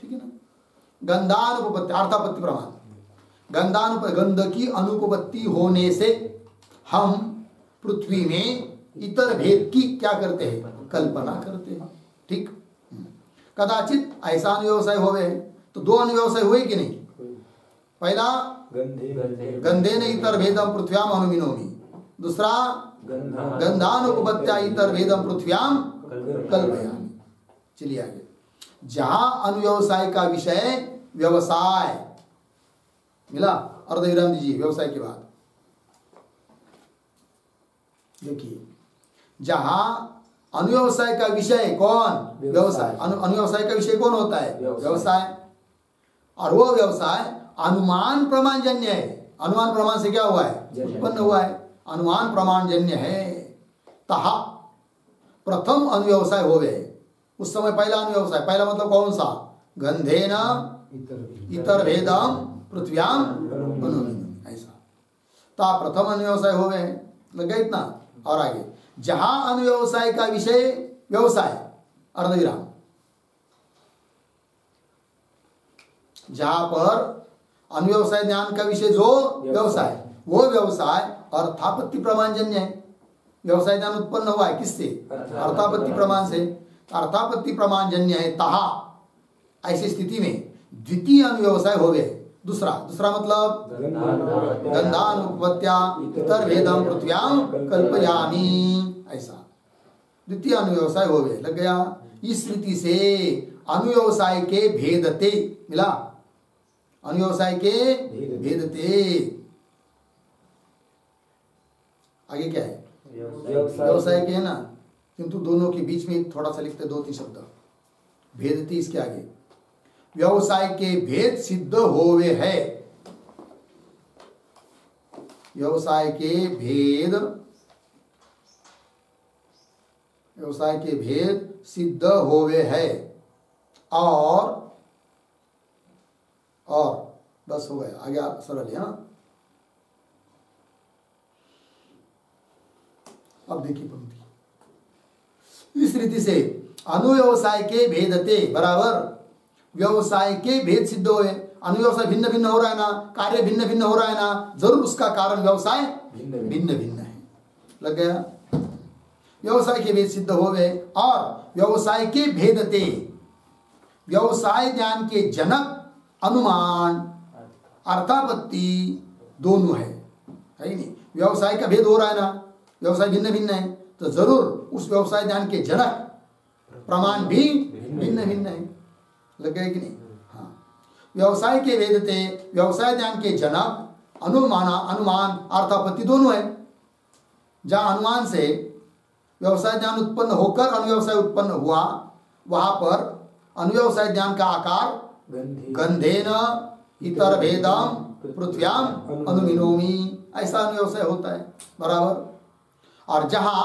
ठीक है ना? गंधानुपपत्ति, अर्थापत्ति प्रमाण। गंध की अनुपपत्ति होने से हम पृथ्वी में इतर भेद की क्या करते हैं? कल्पना करते हैं। ठीक, कदाचित ऐसा अनुव्यवसाय होवे। तो दो अनुव्यवसाय हुए कि नहीं? पहला गंधे ने इतर भेदम पृथ्व्याम अनुमिनोमि, दूसरा गंधानुपपत्त्या इतर भेदम पृथ्व्याम कल्पयामि। चलिए आगे। जहां अनुव्यवसाय का विषय व्यवसाय, मिला? अर्धविराम दीजिए व्यवसाय के बाद। देखिए, जहां अनुव्यवसाय का विषय कौन? व्यवसाय। अनुव्यवसाय का विषय कौन होता है? व्यवसाय। और वो व्यवसाय अनुमान प्रमाणजन्य है। अनुमान प्रमाण से क्या हुआ है? उत्पन्न हुआ है। अनुमान प्रमाणजन्य है। तहा प्रथम अनुव्यवसाय होवे, उस समय पहला अनुव्यवसाय, पहला मतलब कौन सा? गंधेन इतर भेदम पृथ्व्याम अनुमिनोमि, ऐसा। तो आप प्रथम अनुव्यवसाय हो गए, लग गए इतना। और आगे, जहां अनुव्यवसाय का विषय व्यवसाय, अर्धविराम, जहां पर अनुव्यवसाय ज्ञान का विषय जो व्यवसाय, वो व्यवसाय अर्थापत्ति प्रमाणजन्य है। व्यवसाय ज्ञान उत्पन्न हुआ है किससे? अर्थापत्ति प्रमाण से। अर्थापत्ति प्रमाणजन्य है, तहा ऐसी स्थिति में द्वितीय अनुव्यवसाय हो गए। दूसरा मतलब गंधानुपत्या इतर भेदम पृथ्व्याम कल्पयामि, ऐसा द्वितीय अनुव्यवसाय हो गए, लग गया। इस रीति से अनुव्यवसाय के भेदते मिला, अनुव्यवसाय के भेदते। आगे क्या है? व्यवसाय के है ना, किंतु दोनों के बीच में थोड़ा सा लिखते 2-3 शब्द। भेदते इसके आगे, व्यवसाय के भेद सिद्ध होवे है। व्यवसाय के भेद, व्यवसाय के भेद सिद्ध होवे है। और बस हो गया, आगे सरल है ना। अब देखिए पंक्ति, इस रीति से अनुव्यवसाय के भेदते बराबर व्यवसाय के भेद सिद्ध हुए। अनुव्यवसाय भिन्न भिन्न हो रहा है ना, कार्य भिन्न भिन्न हो रहा है ना, जरूर उसका कारण व्यवसाय भिन्न भिन्न है, लग गया। व्यवसाय के भेद सिद्ध हो गए। और व्यवसाय के भेदते, व्यवसाय ज्ञान के जनक अनुमान अर्थापत्ति दोनों है कि नहीं? व्यवसाय का भेद हो रहा है ना, व्यवसाय भिन्न भिन्न है, तो जरूर उस व्यवसाय ज्ञान के जनक प्रमाण भी भिन्न भिन्न है, लग गया कि नहीं? हाँ, व्यवसाय के भेदते, व्यवसाय ज्ञान के जनक अनुमान अर्थापत्ति दोनों है। जहां अनुमान से व्यवसाय ज्ञान उत्पन्न होकर अनुव्यवसाय उत्पन्न हुआ, वहां पर अनुव्यवसाय ज्ञान का आकार गंधेन इतर भेदम पृथ्व्याम अनुमिनोमि, ऐसा अनुव्यवसाय होता है, बराबर। और जहां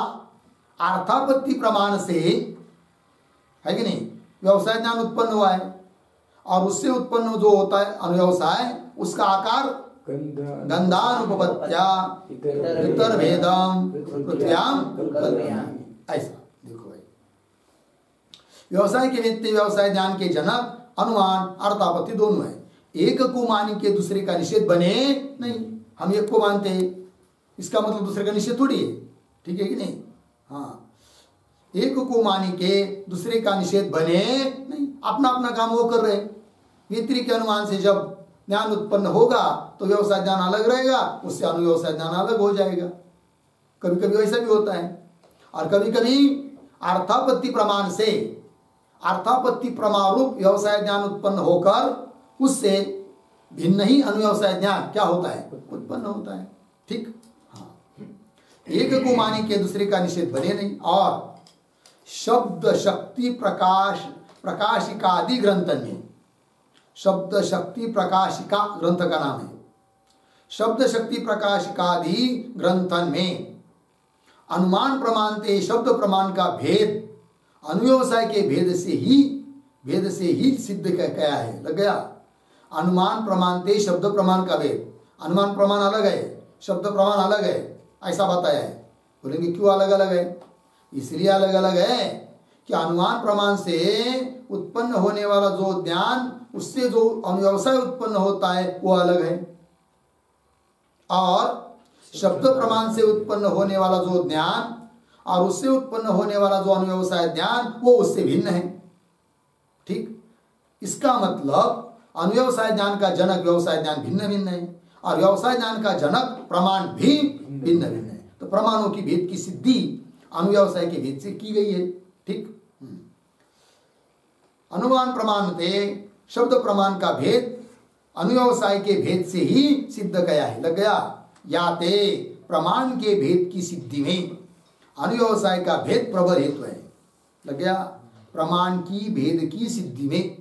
अर्थापत्ति प्रमाण से है कि नहीं, व्यवसाय ज्ञान उत्पन्न हुआ है और उससे उत्पन्न जो होता है अनुव्यवसाय, उसका आकार गंधानुपत्या इतर भेदम पृथ्व्याम कल्पयामि, ऐसा। देखो भाई, व्यवसाय के व्यक्ति व्यवसाय ज्ञान के जनक अनुमान अर्थापत्ति दोनों है। एक को मानी के दूसरे का निषेध बने नहीं। हम एक को मानते हैं, इसका मतलब दूसरे का निषेध थोड़ी है, ठीक है कि नहीं? हाँ, एक को मानी के दूसरे का निषेध बने नहीं, अपना अपना काम वो कर रहे हैं। व्यतिरिक्त के अनुमान से जब ज्ञान उत्पन्न होगा तो व्यवसाय ज्ञान अलग रहेगा, उससे अनुव्यवसाय ज्ञान अलग हो जाएगा। कभी कभी ऐसा भी होता है। और कभी कभी अर्थापत्ति प्रमाण से, अर्थापत्ति प्रमारूप व्यवसाय ज्ञान उत्पन्न होकर उससे भिन्न ही अनुव्यवसाय ज्ञान क्या होता है? उत्पन्न होता है, ठीक। हाँ, एक को माने के दूसरे का निषेध बने नहीं। और शब्द शक्ति प्रकाशिका आदि ग्रंथ में, शब्द शक्ति प्रकाशिका ग्रंथ का नाम है, शब्द शक्ति प्रकाशिकादि ग्रंथन में अनुमान प्रमाणते शब्द प्रमाण का भेद अनुव्यवसाय के भेद से ही सिद्ध क्या है, लग गया। अनुमान प्रमाणते शब्द प्रमाण का भेद, अनुमान प्रमाण अलग है, शब्द प्रमाण अलग है, ऐसा बताया है। बोलेंगे क्यों अलग अलग है? इसलिए अलग अलग है कि अनुमान प्रमाण से उत्पन्न होने वाला जो ज्ञान, उससे जो अनुव्यवसाय उत्पन्न होता है वो अलग है, और शब्द प्रमाण से उत्पन्न होने वाला जो ज्ञान और उससे उत्पन्न होने वाला जो अनुव्यवसाय ज्ञान, वो उससे भिन्न है, ठीक। इसका मतलब अनुव्यवसाय ज्ञान का जनक व्यवसाय ज्ञान भिन्न भिन्न है और व्यवसाय ज्ञान का जनक प्रमाण भी भिन्न भिन्न है। तो प्रमाणों की भेद की सिद्धि अनुव्यवसाय के भेद से की गई है, ठीक। अनुमान प्रमाणते शब्द प्रमाण का भेद अनुव्यवसाय के भेद से ही सिद्ध गया है, लग गया। याते प्रमाण के भेद की सिद्धि में अनुव्यवसाय का भेद प्रबल हेतु है, लग गया। प्रमाण की भेद की सिद्धि में,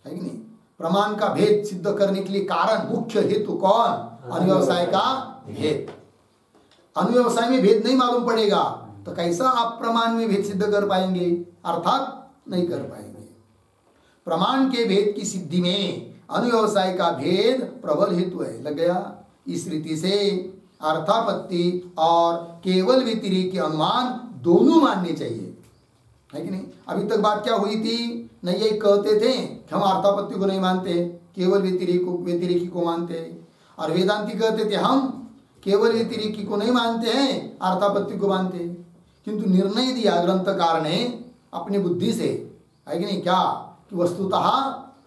है कि नहीं? प्रमाण का भेद सिद्ध करने के लिए कारण मुख्य हेतु कौन? अनुव्यवसाय का भेद। अनुव्यवसाय में भेद नहीं मालूम पड़ेगा तो कैसा आप प्रमाण में भेद सिद्ध कर पाएंगे? अर्थात नहीं कर पाएंगे। प्रमाण के भेद की सिद्धि में अनुव्यवसाय का भेद प्रबल हेतु है। लग गया। इस रीति से अर्थापत्ति और केवल व्यतिरेकी अनुमान दोनों मानने चाहिए, है कि नहीं। अभी तक बात क्या हुई थी, नहीं ये कहते थे कि हम अर्थापत्ति को नहीं मानते, केवल व्यतिरेकी को मानते हैं, और वेदांती कहते थे हम केवल व्यतिरेकी को नहीं मानते हैं, अर्थापत्ति को मानते हैं। किंतु निर्णय दिया ग्रंथकार ने अपनी बुद्धि से, है कि नहीं, क्या कि वस्तुतः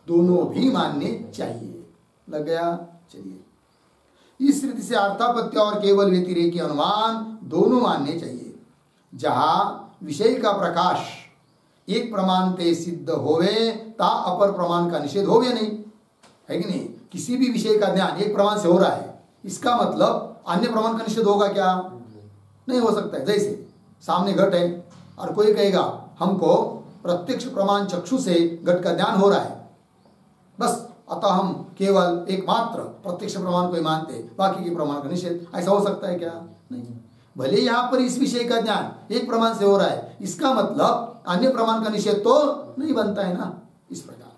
दोनों भी मानने चाहिए। लग गया। चलिए, इस रीति से अर्थापत्ति और केवल व्यतिरेकी अनुमान दोनों मानने चाहिए। जहाँ विषय का प्रकाश एक प्रमाण ते सिद्ध होवे ता अपर प्रमाण का निषेध होवे नहीं, है कि नहीं। किसी भी विषय का ज्ञान एक प्रमाण से हो रहा है, इसका मतलब अन्य प्रमाण का निषेध होगा क्या? नहीं हो सकता है। जैसे सामने घट है और कोई कहेगा हमको प्रत्यक्ष प्रमाण चक्षु से घट का ज्ञान हो रहा है, बस अतः हम केवल एकमात्र प्रत्यक्ष प्रमाण को ही मानते, बाकी के प्रमाण का निषेध। ऐसा हो सकता है क्या? नहीं। भले यहाँ पर इस विषय का ज्ञान एक प्रमाण से हो रहा है, इसका मतलब अन्य प्रमाण का निषेध तो नहीं बनता है ना। इस प्रकार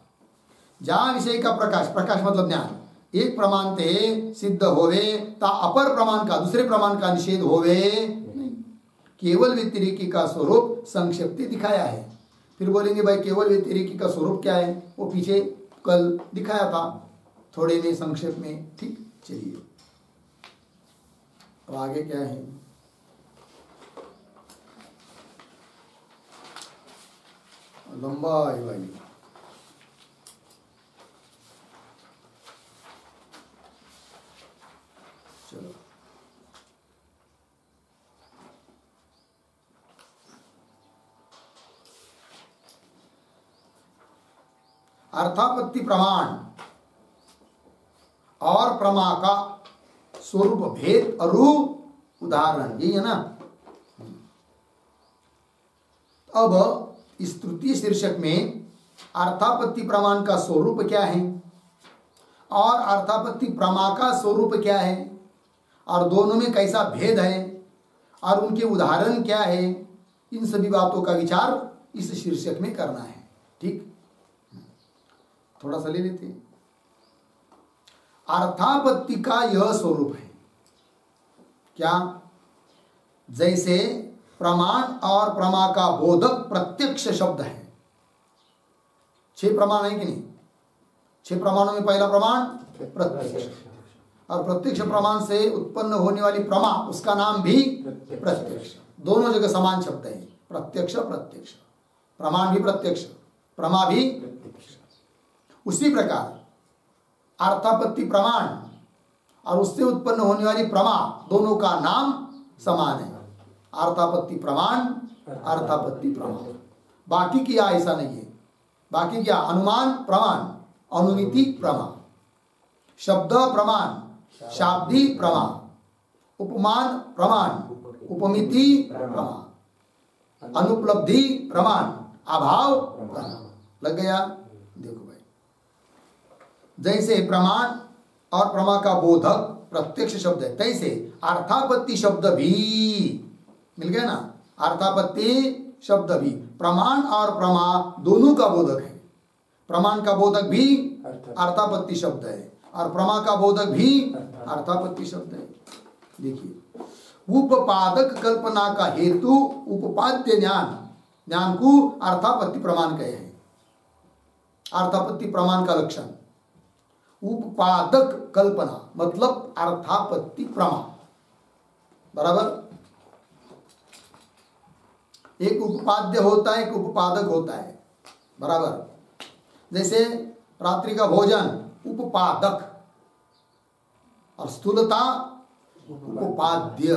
जहाँ विषय का प्रकाश, प्रकाश मतलब ज्ञान, एक प्रमाण ते सिद्ध होवे ता अपर प्रमाण का, दूसरे प्रमाण का निषेध होवे नहीं। केवल व्यतिरेकी का स्वरूप संक्षिप्त दिखाया है। फिर बोलेंगे भाई केवल व्यतिरेकी का स्वरूप क्या है, वो पीछे कल दिखाया था थोड़े में संक्षेप में। ठीक, चलिए अब आगे क्या है। लंबा है भाई। चलो, अर्थापत्ति प्रमाण और प्रमा का स्वरूप भेद अरूप उदाहरण, यही है ना। अब इस तृतीय शीर्षक में अर्थापत्ति प्रमाण का स्वरूप क्या है और अर्थापत्ति प्रमा का स्वरूप क्या है, और दोनों में कैसा भेद है और उनके उदाहरण क्या है, इन सभी बातों का विचार इस शीर्षक में करना है। ठीक, थोड़ा सा ले लेते हैं। अर्थापत्ति का यह स्वरूप है क्या, जैसे प्रमाण और प्रमा का बोधक प्रत्यक्ष शब्द है। 6 प्रमाण है कि नहीं? 6 प्रमाणों में पहला प्रमाण प्रत्यक्ष, और प्रत्यक्ष प्रमाण से उत्पन्न होने वाली प्रमा, उसका नाम भी प्रत्यक्ष। दोनों जगह समान शब्द है, प्रत्यक्ष प्रत्यक्ष। प्रमाण भी प्रत्यक्ष, प्रमा भी प्रत्यक्ष। उसी प्रकार अर्थापत्ति प्रमाण और उससे उत्पन्न होने वाली प्रमा, दोनों का नाम समान है, अर्थापत्ति प्रमाण, अर्थापत्ति प्रमाण। बाकी क्या ऐसा नहीं है। बाकी क्या, अनुमान प्रमाण, अनुमिति प्रमाण, शब्द प्रमाण, शाब्दी प्रमाण, उपमान प्रमाण, उपमिति प्रमाण, अनुपलब्धि प्रमाण, अभाव प्रमाण। लग गया। देखो भाई, जैसे प्रमाण और प्रमा का बोधक प्रत्यक्ष शब्द है, तैसे अर्थापत्ति शब्द भी, मिल गया ना। अर्थापत्ति शब्द भी प्रमाण और प्रमा दोनों का बोधक है। प्रमाण का बोधक भी अर्थापत्ति शब्द है और प्रमा का बोधक भी अर्थापत्ति शब्द है। देखिए, उपपादक कल्पना का हेतु उपपाद्य ज्ञान, ज्ञान को अर्थापत्ति प्रमाण कहे हैं। अर्थापत्ति प्रमाण का लक्षण उपपादक कल्पना मतलब अर्थापत्ति प्रमा, बराबर। एक उपपाद्य होता है, एक उपपादक होता है, बराबर। जैसे रात्रि का भोजन उपपादक और स्थूलता उपपाद्य,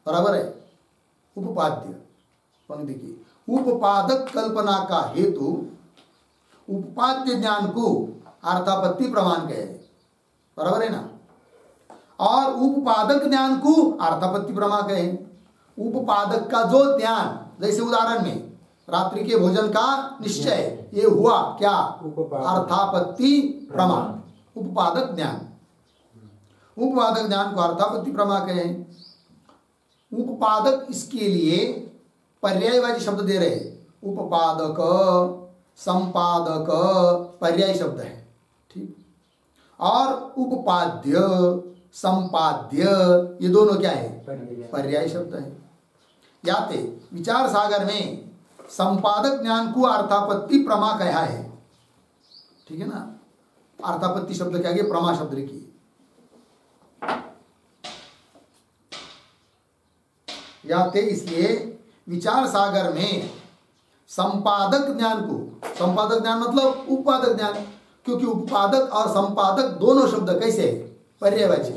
बराबर है, उपपाद्य। देखिए, उपपादक कल्पना का हेतु उपपाद्य ज्ञान को अर्थापत्ति प्रमाण कहे, बराबर है ना। और उपपादक ज्ञान को अर्थापत्ति प्रमा कहे। उपपादक का जो ज्ञान, जैसे उदाहरण में रात्रि के भोजन का निश्चय, ये हुआ क्या, अर्थापत्ति प्रमाण, उपपादक ज्ञान। उपपादक ज्ञान को अर्थापत्ति प्रमा कहे। उपपादक, इसके लिए पर्यायवाची शब्द दे रहे, उपपादक, संपादक पर्याय शब्द है, ठीक। और उपपाद्य, संपाद्य ये दोनों क्या है? पर्याय शब्द है। याते विचार सागर में संपादक ज्ञान को अर्थापत्ति प्रमा कहा है, ठीक है ना। अर्थापत्ति शब्द के आगे प्रमा शब्द लिखिए। याते इसलिए विचार सागर में संपादक ज्ञान को, संपादक ज्ञान मतलब उपपादक ज्ञान, क्योंकि उपपादक और संपादक दोनों शब्द कैसे है? पर्यायवाची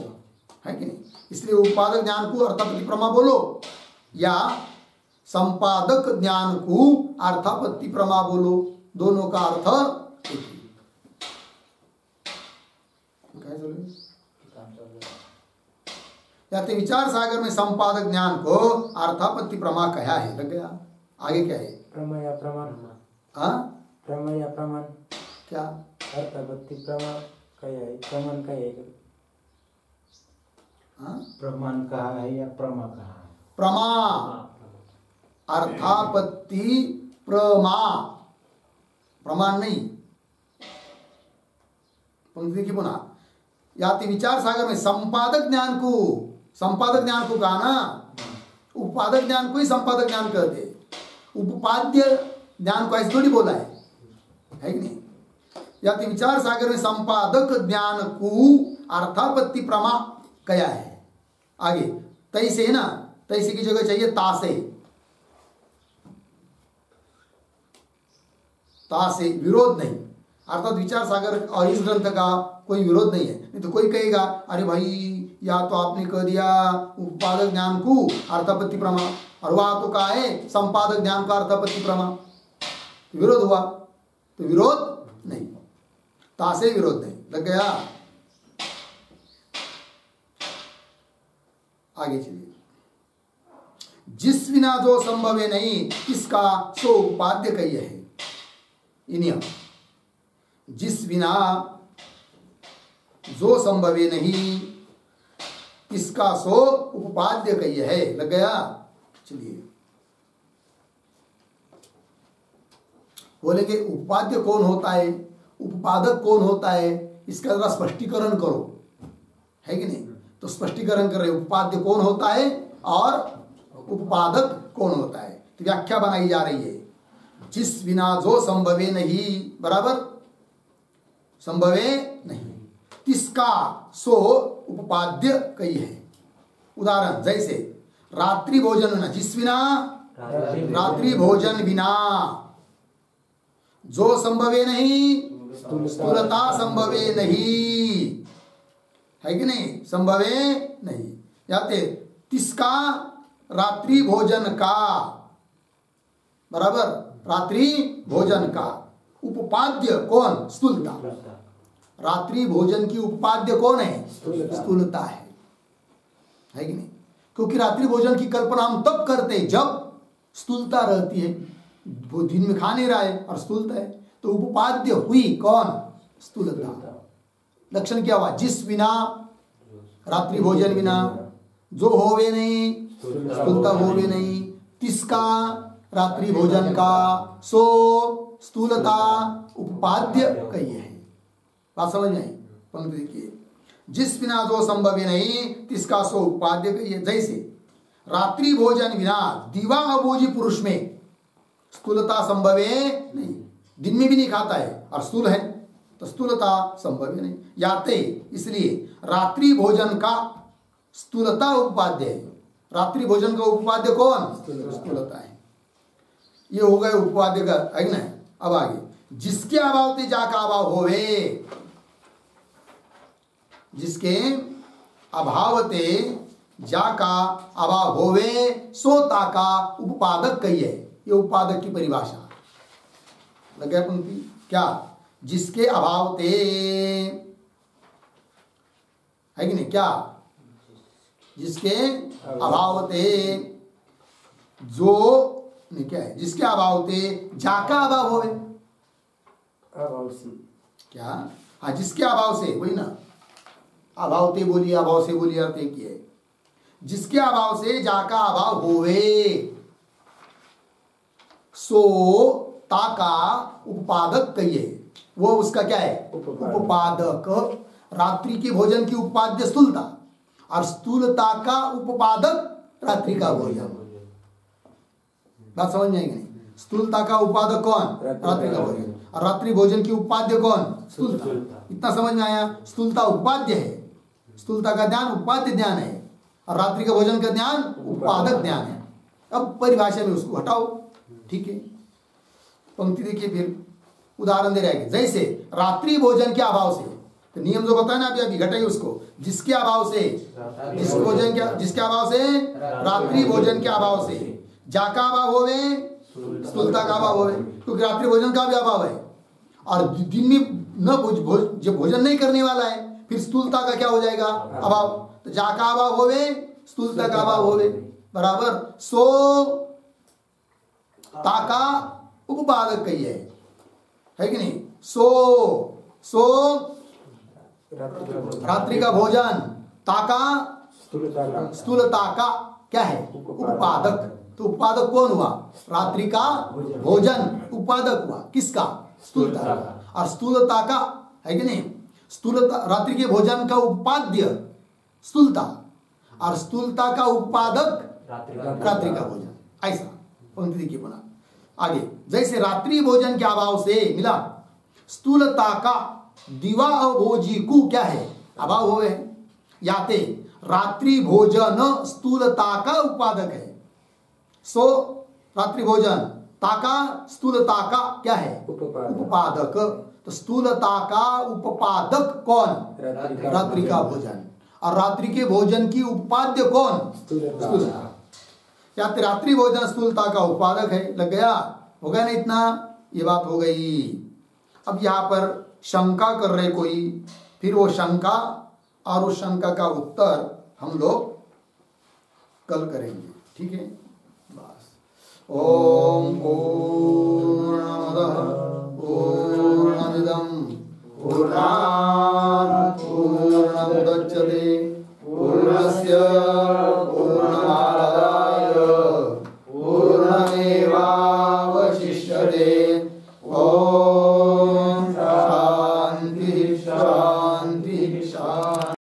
है कि नहीं। इसलिए उपपादक ज्ञान को अर्थापत्ति प्रमा बोलो या संपादक ज्ञान को अर्थापत्ति प्रमा बोलो, दोनों का अर्थ एक ही। याते विचार सागर में संपादक ज्ञान को अर्थापत्ति प्रमा कहा है। लग गया? आगे क्या है? प्रमा या प्रमाण। हाँ, प्रमा या प्रमाण क्या? अर्थापत्ति प्रमा कहा है, प्रमाण कहा है। हाँ, प्रमाण कहा है या प्रमा कहा है? प्रमा, अर्थापत्ति प्रमा, प्रमाण नहीं। पंक्ति की पुनः याति विचार सागर में संपादक ज्ञान को, संपादक ज्ञान को कहा ना, उपादक ज्ञान को ही संपादक ज्ञान कहते। उपपाद्य ज्ञान को ऐसे थोड़ी बोला है कि नहीं। याति विचार सागर में संपादक ज्ञान को अर्थापत्ति प्रमा कया है। आगे तैसे है ना, तैसे की जगह चाहिए तासे, तासे विरोध नहीं। अर्थात विचार सागर और इस ग्रंथ का कोई विरोध नहीं है। नहीं तो कोई कहेगा अरे भाई या तो आपने कह दिया उपादक ज्ञान को अर्थापत्ति प्रमा और वहां तो कहा है संपादक ज्ञान का अर्थापत्ति प्रमा, तो विरोध हुआ। तो विरोध नहीं, तासे विरोध नहीं। लग गया? आगे चलिए। जिस बिना जो संभव है नहीं इसका सो उपाद्य कहिए है। नियम जिस बिना जो संभवे नहीं इसका सो उपपाद्य कहिए है। लग गया? चलिए बोलेंगे उपपाद्य कौन होता है, उपपादक कौन होता है, इसका जरा स्पष्टीकरण करो, है कि नहीं। तो स्पष्टीकरण कर रहे उपपाद्य कौन होता है और उपपादक कौन होता है। तो व्याख्या बनाई जा रही है। जिस बिना जो संभवे नहीं, बराबर, संभवे नहीं तिसका सो उपपाद्य कही है। उदाहरण जैसे रात्रि भोजन बिना, जिस बिना रात्रि भोजन बिना जो संभवे नहीं स्थूलता संभवे नहीं, है कि नहीं, संभवे नहीं। याते तिसका रात्रि भोजन का, बराबर, रात्रि भोजन का उपपाद्य कौन? स्थूलता। रात्रि भोजन की उपपाद्य कौन है? स्थूलता है कि नहीं। क्योंकि रात्रि भोजन की कल्पना हम तब करते हैं जब स्थूलता रहती है, वो दिन में खा नहीं रहा है और स्थूलता है, तो उपपाद्य हुई कौन? स्थूलता। लक्षण क्या हुआ? जिस बिना रात्रि भोजन बिना जो होवे नहीं स्थूलता होवे नहीं, तिसका रात्रि भोजन का सो स्थूलता उपपाद्य कहिए है। बात समझ में आई? पंक्ति देखिए, जिस बिना जो संभव नहीं तिसका सो उपपाद्य कहिए। जैसे रात्रि भोजन बिना दीवा अबोजी पुरुष में स्थूलता संभवे नहीं, दिन में भी नहीं खाता है और स्थूल है, तो स्थूलता संभव नहीं। याते इसलिए रात्रि भोजन का स्थूलता उपपाद्य है। रात्रि भोजन का उपपाद्य कौन? स्थूलता है। ये हो गए उपपाद्य का, है ना। अब आगे, जिसके अभाव ते जाका अभाव होवे, जिसके अभावते जाका अभाव होवे सोता का उपपादक कहिए। ये उपपादक की परिभाषा। लग गया पंक्ति? क्या? जिसके अभावते, है कि नहीं, क्या? जिसके अभावते जो नहीं, क्या है? जिसके अभावते जाका अभाव होवे, अभाव से क्या? हाँ, जिसके अभाव से, वही ना, अभावते बोलिए, अभाव से बोलिए, अर्थ एक ही है। जिसके अभाव से जाका अभाव होवे सो ताका उपादक कहिए, वो उसका क्या है? उपादक। रात्रि के भोजन की उपाद्य स्थूलता और स्थूलता का उपादक रात्रि का भोजन। बात समझ में आएगी नहीं? स्थूलता का उपादक कौन? रात्रि का भोजन। और रात्रि भोजन की उपाद्य कौन? स्थूलता। इतना समझ में आया? स्थूलता उपाद्य है, स्थूलता का ध्यान उपाद्य ध्यान है, और रात्रि का भोजन का ध्यान उपादक ध्यान है। अब परिभाषा में उसको हटाओ, ठीक है? पंक्ति देखिए, फिर उदाहरण दे रहे हैं। जैसे रात्रि भोजन के अभाव से, तो नियम जो बताया ना अभी घटाइए उसको, जिसके अभाव से, जिस भोजन के, जिसके अभाव से, रात्रि भोजन के अभाव से, जाका अभाव होवे, स्थूलता का अभाव होवे, क्योंकि रात्रि भोजन का भी अभाव है, और दिन में न जब भोजन नहीं करने वाला है, फिर स्थूलता का क्या हो जाएगा? अभाव। तो जाका अभाव होवे, स्थूलता का अभाव होवे, बराबर। सो ताका उपादक कहिए, है कि नहीं? सो रात्रि का भोजन, ताका स्थूलता का क्या है? उपादक। तो उपादक कौन हुआ? रात्रि का भोजन उपादक हुआ, किसका? स्थूलता का। और स्थूलता का, है कि नहीं? स्थूलता, रात्रि के भोजन का उपाद्य स्थूलता, और स्थूलता का उपादक रात्रि का भोजन। ऐसा पंक्ति देखिए पुनः आगे। जैसे रात्रि भोजन के अभाव से मिला स्थूलता का दिवा भोजी को क्या है? अभाव हुए, याते रात्रि भोजन स्थूलता का उपादक है। सो रात्रि भोजन ताका स्थूलता का क्या है? उपादक। तो स्थूलता का उपादक कौन? रात्रि का भोजन। और रात्रि के भोजन की उपाद्य कौन? स्थूलता। या रात्रि भोजन स्थूलता का उत्पादक है। लग गया? हो गया ना इतना? ये बात हो गई। अब यहाँ पर शंका कर रहे कोई, फिर वो शंका और उस शंका का उत्तर हम लोग कल करेंगे, ठीक है? बस। ओम पूर्णमदः पूर्णमिदं पूर्णात्